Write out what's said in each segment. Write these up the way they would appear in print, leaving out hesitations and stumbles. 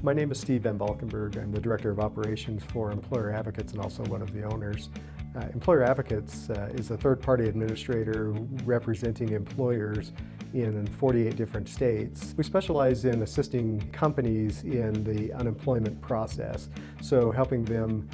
My name is Steve Van Valkenburg. I'm the Director of Operations for Employer Advocates and also one of the owners. Employer Advocates is a third-party administrator representing employers in 48 different states. We specialize in assisting companies in the unemployment process, so helping them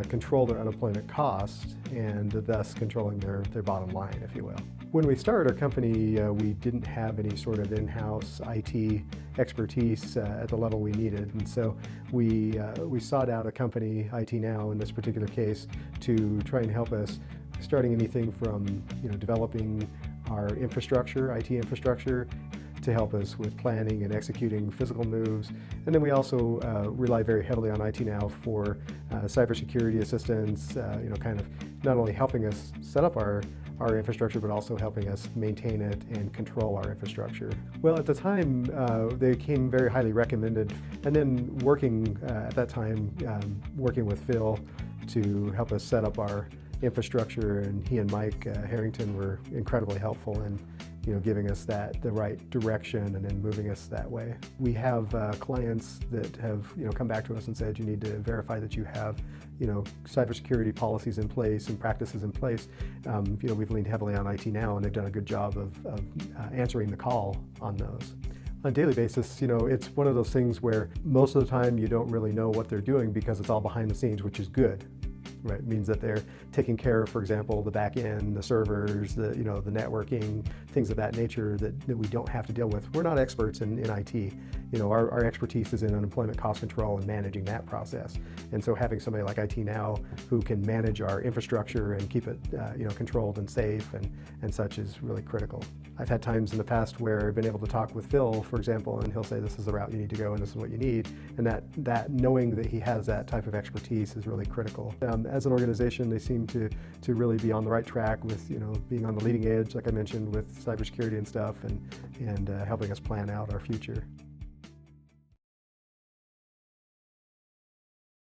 control their unemployment costs and thus controlling their bottom line, if you will. When we started our company, we didn't have any sort of in-house IT expertise at the level we needed, and so we sought out a company, i.t.NOW in this particular case, to try and help us, starting anything from developing our infrastructure, IT infrastructure, to help us with planning and executing physical moves. And then we also rely very heavily on i.t.NOW for cybersecurity assistance, kind of not only helping us set up our infrastructure, but also helping us maintain it and control our infrastructure. Well, at the time, they came very highly recommended. And then working at that time, working with Phil to help us set up our infrastructure, and he and Mike Harrington were incredibly helpful in giving us the right direction and then moving us that way. We have clients that have come back to us and said, you need to verify that you have cybersecurity policies in place and practices in place. We've leaned heavily on i.t.NOW, and they've done a good job of answering the call on those. On a daily basis, it's one of those things where most of the time you don't really know what they're doing because it's all behind the scenes, which is good. Right, it means that they're taking care of, for example, the back end, the servers, the networking, things of that nature that we don't have to deal with. We're not experts in IT. Our expertise is in unemployment cost control and managing that process. And so having somebody like i.t.NOW who can manage our infrastructure and keep it controlled and safe and such is really critical. I've had times in the past where I've been able to talk with Phil, for example, and he'll say this is the route you need to go and this is what you need. And that knowing that he has that type of expertise is really critical. As an organization, they seem to really be on the right track with being on the leading edge, like I mentioned, with cybersecurity and stuff, and helping us plan out our future.